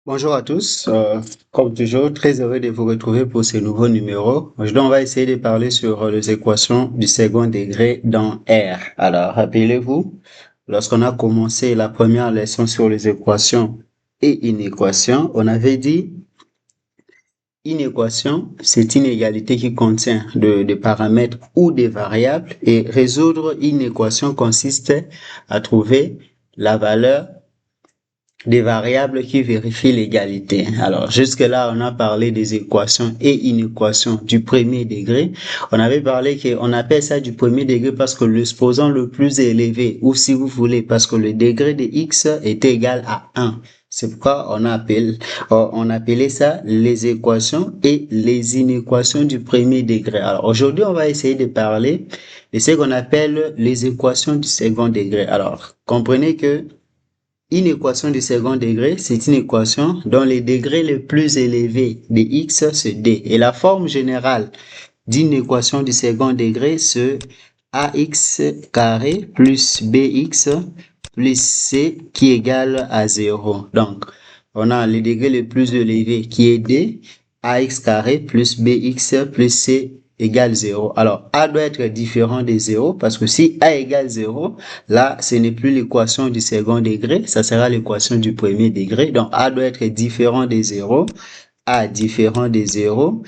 Bonjour à tous. Comme toujours, très heureux de vous retrouver pour ce nouveau numéro. Aujourd'hui, on va essayer de parler sur les équations du second degré dans R. Alors, rappelez-vous, lorsqu'on a commencé la première leçon sur les équations et inéquations, on avait dit une équation, c'est une égalité qui contient des paramètres ou des variables, et résoudre une équation consiste à trouver la valeur des variables qui vérifient l'égalité. Alors, jusque-là, on a parlé des équations et inéquations du premier degré. On avait parlé qu'on appelle ça du premier degré parce que l'exposant le plus élevé, ou si vous voulez, parce que le degré de x est égal à 1. C'est pourquoi on appelait ça les équations et les inéquations du premier degré. Alors, aujourd'hui, on va essayer de parler de ce qu'on appelle les équations du second degré. Alors, comprenez que une équation du second degré, c'est une équation dont les degrés les plus élevés de x, c'est d. Et la forme générale d'une équation du second degré, c'est ax carré plus bx plus c qui est égal à 0. Donc, on a le degré le plus élevé qui est d, ax carré plus bx plus c égale 0. Alors, a doit être différent de 0 parce que si a égale 0, là, ce n'est plus l'équation du second degré, ça sera l'équation du premier degré. Donc, a doit être différent de 0, a différent de 0,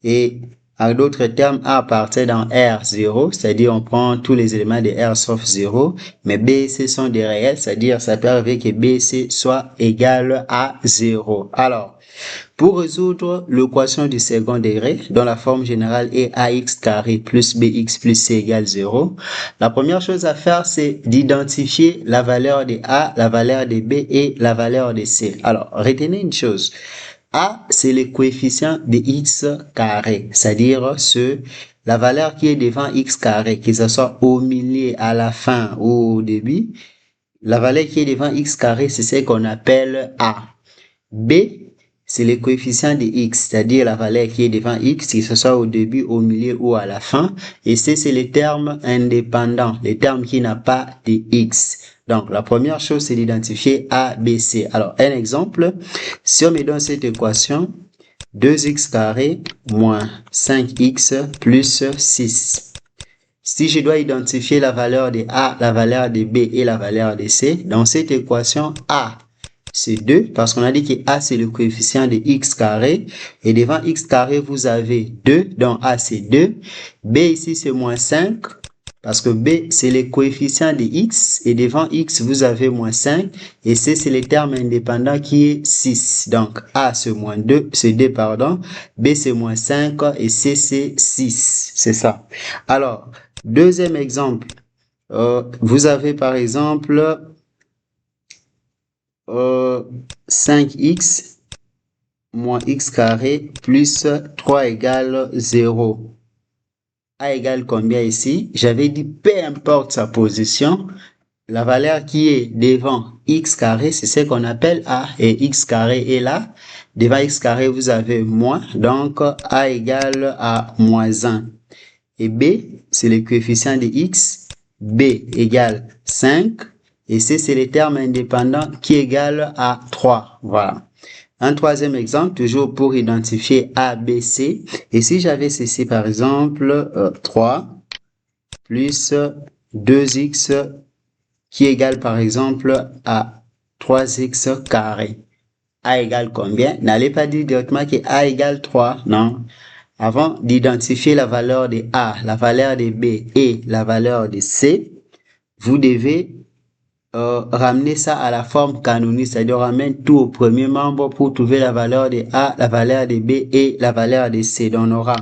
et en d'autres termes, a appartient dans R0, c'est-à-dire on prend tous les éléments de R sauf 0, mais B et C sont des réels, c'est-à-dire ça peut arriver que B et C soient égales à 0. Alors, pour résoudre l'équation du second degré, dont la forme générale est ax carré plus bx plus c égale 0, la première chose à faire, c'est d'identifier la valeur de a, la valeur de b et la valeur de c. Alors, retenez une chose. A, c'est le coefficient de x carré, c'est-à-dire la valeur qui est devant x carré, que ce soit au milieu, à la fin ou au début. La valeur qui est devant x carré, c'est ce qu'on appelle A. B, c'est le coefficient de x, c'est-à-dire la valeur qui est devant x, que ce soit au début, au milieu ou à la fin. Et C, c'est le terme indépendant, le terme qui n'a pas de x. Donc, la première chose, c'est d'identifier A, B, C. Alors, un exemple, si on me donne cette équation, 2x carré moins 5x plus 6. Si je dois identifier la valeur de A, la valeur de B et la valeur de C, dans cette équation, A, c'est 2 parce qu'on a dit que A, c'est le coefficient de x carré. Et devant x carré, vous avez 2, donc A, c'est 2. B ici, c'est moins 5 parce que B, c'est le coefficient de x. Et devant x, vous avez moins 5. Et C, c'est le terme indépendant qui est 6. Donc A, c'est moins 2, c'est 2, pardon. B, c'est moins 5 et C, c'est 6. C'est ça. Alors, deuxième exemple. Vous avez par exemple 5x moins x carré plus 3 égale 0. A égale combien ici? J'avais dit peu importe sa position, la valeur qui est devant x carré, c'est ce qu'on appelle A, et x carré est là. Devant x carré, vous avez moins, donc A égale à moins 1. Et B, c'est le coefficient de x, B égale 5, et C, c'est le terme indépendant qui égale à 3. Voilà. Un troisième exemple, toujours pour identifier A, B, C. Et si j'avais ceci, par exemple, 3 plus 2x qui égale, par exemple, à 3x carré. A égale combien? N'allez pas dire directement que A égale 3, non. Avant d'identifier la valeur de A, la valeur de B et la valeur de C, vous devez ramener ça à la forme canonique, c'est-à-dire on ramène tout au premier membre pour trouver la valeur de A, la valeur de B et la valeur de C. Donc on aura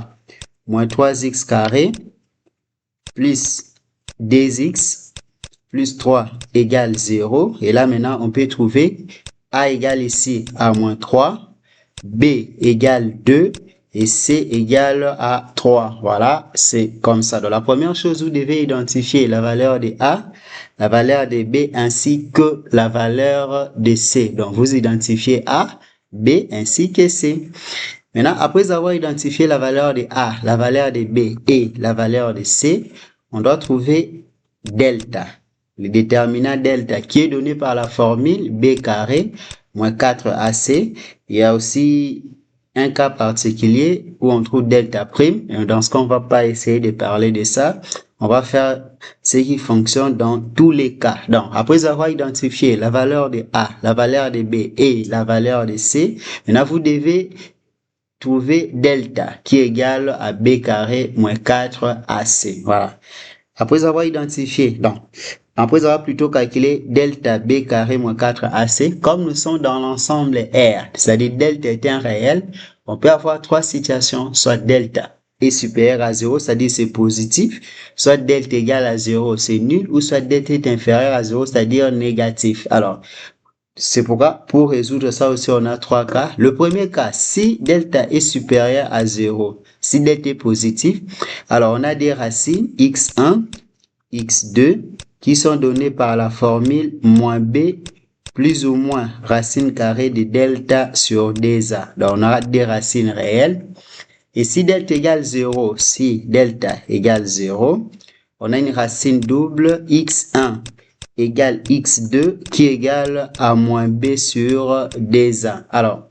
moins 3x carré plus 2x plus 3 égale 0. Et là maintenant on peut trouver A égale ici à moins 3, B égale 2 et C égale à 3. Voilà, c'est comme ça. Donc la première chose, vous devez identifier la valeur de A, la valeur de B ainsi que la valeur de C. Donc vous identifiez A, B ainsi que C. Maintenant, après avoir identifié la valeur de A, la valeur de B et la valeur de C, on doit trouver delta. Le déterminant delta qui est donné par la formule B carré moins 4AC. Il y a aussi un cas particulier où on trouve delta prime. Et dans ce cas, on va pas essayer de parler de ça. On va faire ce qui fonctionne dans tous les cas. Donc, après avoir identifié la valeur de A, la valeur de B et la valeur de C, maintenant vous devez trouver delta qui est égal à B carré moins 4AC. Voilà. Après avoir identifié, donc, après avoir plutôt calculé delta B carré moins 4AC, comme nous sommes dans l'ensemble R, c'est-à-dire delta est un réel, on peut avoir trois situations, soit delta est supérieur à 0, c'est-à-dire c'est positif, soit delta égale à 0, c'est nul, ou soit delta est inférieur à 0, c'est-à-dire négatif. Alors, c'est pourquoi, pour résoudre ça aussi, on a trois cas. Le premier cas, si delta est supérieur à 0, si delta est positif, alors on a des racines x1, x2 qui sont données par la formule moins b plus ou moins racine carrée de delta sur dA. Donc on aura des racines réelles. Et si delta égale 0, si delta égale 0, on a une racine double x1 égale x2 qui égale à moins b sur dA. Alors,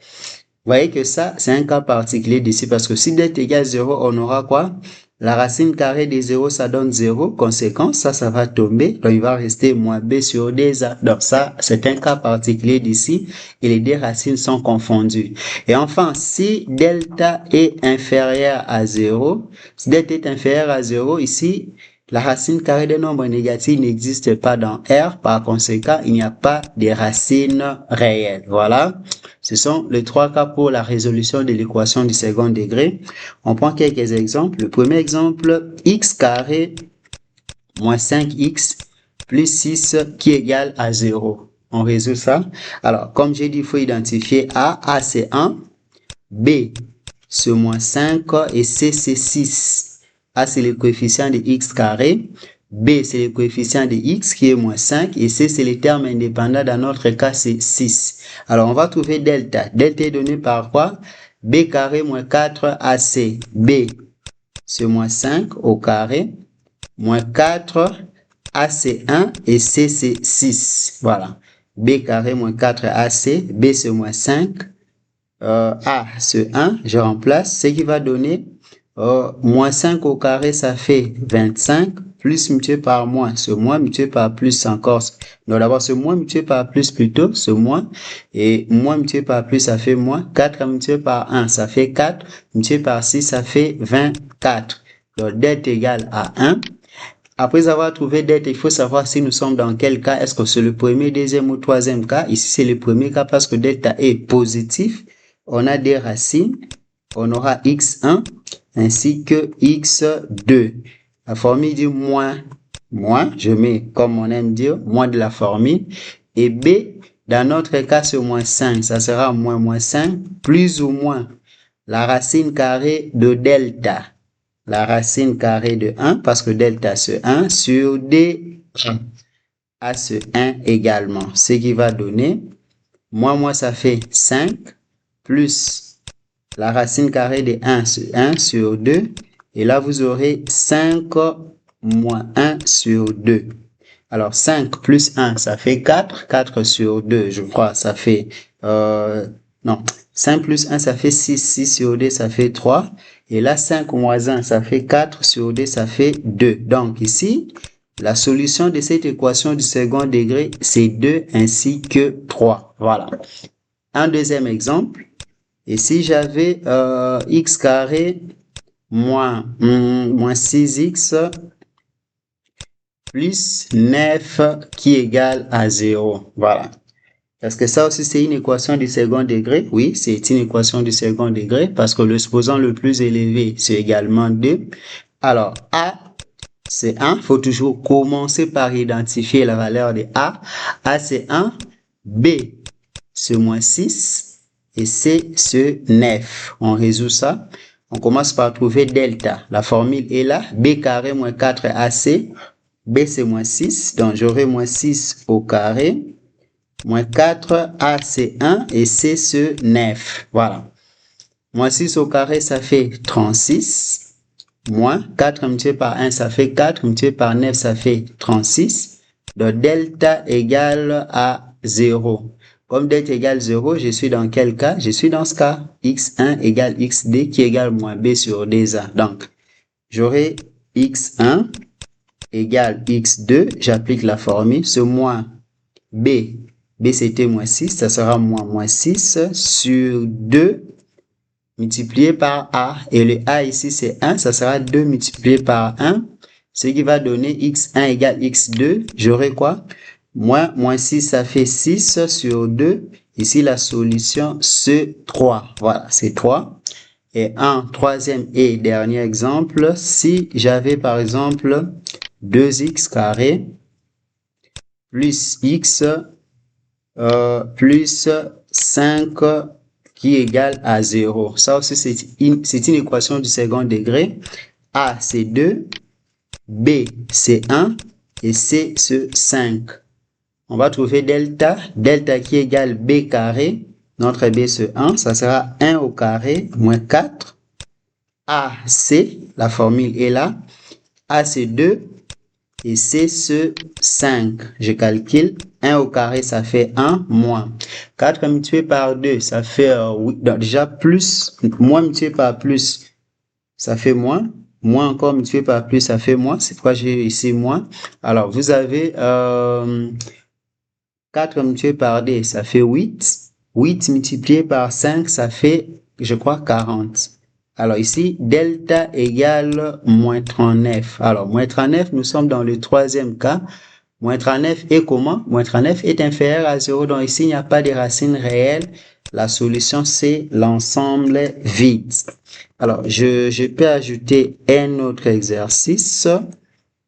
vous voyez que ça, c'est un cas particulier d'ici parce que si delta égale 0, on aura quoi? La racine carrée de 0, ça donne 0. Conséquence, ça va tomber. Donc, il va rester moins b sur dA. Donc, ça, c'est un cas particulier d'ici et les deux racines sont confondues. Et enfin, si delta est inférieur à 0, si delta est inférieur à 0, ici, la racine carrée des nombres négatifs n'existe pas dans R. Par conséquent, il n'y a pas de racines réelles. Voilà. Ce sont les trois cas pour la résolution de l'équation du second degré. On prend quelques exemples. Le premier exemple, x carré moins 5x plus 6 qui est égal à 0. On résout ça. Alors, comme j'ai dit, il faut identifier A. A, c'est 1. B, c'est moins 5 et C, c'est 6. A, c'est le coefficient de x carré. B, c'est le coefficient de x qui est moins 5 et C, c'est les termes indépendants. Dans notre cas, c'est 6. Alors, on va trouver delta. Delta est donné par quoi? B carré moins 4 AC. B, c'est moins 5 au carré, moins 4 AC1 et C, c'est 6. Voilà. B carré moins 4 AC. B, c'est moins 5. A, c'est 1. Je remplace. Ce qui va donner moins 5 au carré, ça fait 25. Plus multiplié par moins, ce moins multiplié par plus encore. Donc d'abord, ce moins multiplié par plus plutôt, ce moins. Et moins multiplié par plus, ça fait moins. 4 multiplié par 1, ça fait 4. Multiplié par 6, ça fait 24. Donc delta égale à 1. Après avoir trouvé delta, il faut savoir si nous sommes dans quel cas. Est-ce que c'est le premier, deuxième ou troisième cas? Ici, c'est le premier cas parce que delta est positif. On a des racines. On aura x1 ainsi que x2. La formule dit moins, je mets comme on aime dire, moins de la formule. Et B, dans notre cas, c'est moins 5. Ça sera moins 5, plus ou moins la racine carrée de delta. La racine carrée de 1, parce que delta c'est 1, sur D1 à ce 1 également. Ce qui va donner, moins, ça fait 5, plus la racine carrée de 1 sur 2. Et là, vous aurez 5 moins 1 sur 2. Alors, 5 plus 1, ça fait 4. 4 sur 2, je crois, ça fait... non, 5 plus 1, ça fait 6. 6 sur 2, ça fait 3. Et là, 5 moins 1, ça fait 4. Sur 2, ça fait 2. Donc, ici, la solution de cette équation du second degré, c'est 2 ainsi que 3. Voilà. Un deuxième exemple. Et si j'avais x carré moins 6x plus 9 qui est égal à 0. Voilà. Est-ce que ça aussi c'est une équation du second degré? Oui, c'est une équation du second degré parce que le supposant le plus élevé, c'est également 2. Alors, A, c'est 1. Il faut toujours commencer par identifier la valeur de A. A, c'est 1. B, c'est moins 6. Et C, c'est 9. On résout ça. On commence par trouver delta. La formule est là. B carré moins 4AC. B, c'est moins 6. Donc, j'aurai moins 6 au carré. Moins 4, A, c'est 1. Et C, c'est 9. Voilà. Moins 6 au carré, ça fait 36. Moins 4 multiplié par 1, ça fait 4. Multiplié par 9, ça fait 36. Donc, delta égale à 0. Comme delta égale 0, je suis dans quel cas? Je suis dans ce cas. X1 égale XD qui égale moins B sur DA. Donc, j'aurai X1 égale X2. J'applique la formule. Ce moins B, c'était moins 6. Ça sera moins 6 sur 2 multiplié par A. Et le A ici, c'est 1. Ça sera 2 multiplié par 1. Ce qui va donner X1 égale X2. J'aurai quoi? Moins 6, ça fait 6 sur 2. Ici, la solution, c'est 3. Voilà, c'est 3. Et un troisième et dernier exemple, si j'avais par exemple 2x carré plus x plus 5 qui égale à 0. Ça aussi, c'est une équation du second degré. A, c'est 2. B, c'est 1. Et C, c'est 5. On va trouver delta. Delta qui égale B carré. Notre B, c'est 1. Ça sera 1 au carré moins 4. A, C, la formule est là. A, c'est 2. Et C, c'est 5. Je calcule. 1 au carré, ça fait 1 moins. 4 multiplié par 2, ça fait 8. Donc déjà plus. Moins multiplié par plus, ça fait moins. Moins encore multiplié par plus, ça fait moins. C'est pourquoi j'ai ici moins. Alors, vous avez 4 multiplié par 2, ça fait 8. 8 multiplié par 5, ça fait, je crois, 40. Alors ici, delta égale moins 39. Alors, moins 39, nous sommes dans le troisième cas. Moins 39 est comment? Moins 39 est inférieur à 0. Donc ici, il n'y a pas de racine réelle. La solution, c'est l'ensemble vide. Alors, je peux ajouter un autre exercice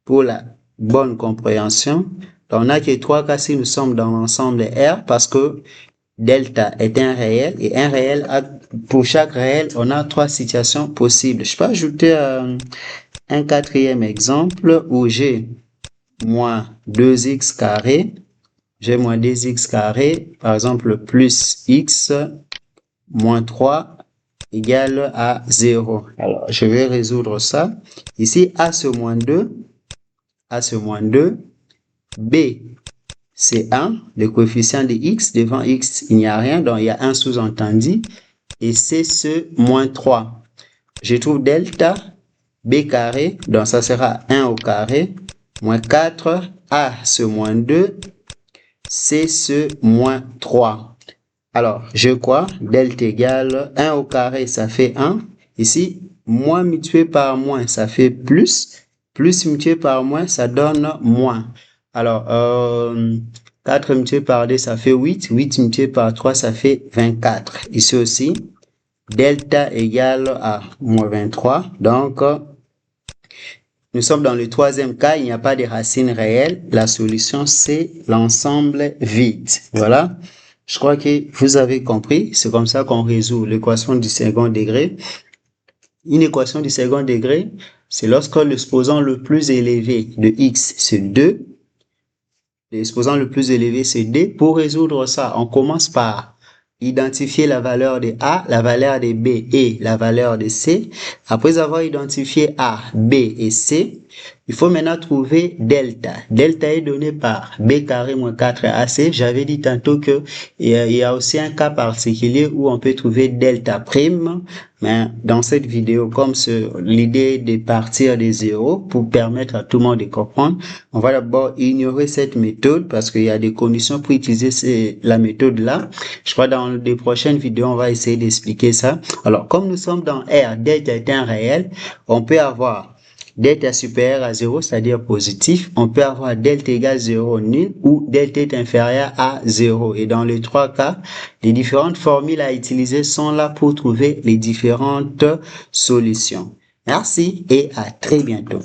pour la bonne compréhension. Donc, on n'a que 3 cas si nous sommes dans l'ensemble R parce que delta est un réel et un réel, pour chaque réel, on a 3 situations possibles. Je peux ajouter un quatrième exemple où j'ai moins 2x carré, j'ai moins 2x carré, par exemple, plus x moins 3 égale à 0. Alors, je vais résoudre ça. Ici, A c'est moins 2, A c'est moins 2, B c'est 1, le coefficient de x, devant x, il n'y a rien, donc il y a un sous-entendu, et C c'est moins 3. Je trouve delta, B carré, donc ça sera 1 au carré, moins 4, A c'est moins 2, C c'est moins 3. Alors, je crois, delta égale 1 au carré, ça fait 1. Ici, moins multiplié par moins, ça fait plus. Plus multiplié par moins, ça donne moins. Alors, 4 multiplié par 2, ça fait 8. 8 multiplié par 3, ça fait 24. Ici aussi, delta égale à moins 23. Donc, nous sommes dans le troisième cas, il n'y a pas de racine réelle. La solution, c'est l'ensemble vide. Voilà. Je crois que vous avez compris. C'est comme ça qu'on résout l'équation du second degré. Une équation du second degré, c'est lorsque l'exposant le plus élevé de x, c'est 2. L'exposant le plus élevé, c'est D. Pour résoudre ça, on commence par identifier la valeur de A, la valeur de B et la valeur de C. Après avoir identifié A, B et C, il faut maintenant trouver delta. Delta est donné par B carré moins 4AC. J'avais dit tantôt que il y a aussi un cas particulier où on peut trouver delta prime. Mais dans cette vidéo, comme l'idée de partir de zéro pour permettre à tout le monde de comprendre, on va d'abord ignorer cette méthode parce qu'il y a des conditions pour utiliser la méthode-là. Je crois dans les prochaines vidéos, on va essayer d'expliquer ça. Alors, comme nous sommes dans R, delta est un réel, on peut avoir delta supérieur à 0, c'est-à-dire positif. On peut avoir delta égale 0 nul ou delta est inférieur à 0. Et dans les trois cas, les différentes formules à utiliser sont là pour trouver les différentes solutions. Merci et à très bientôt.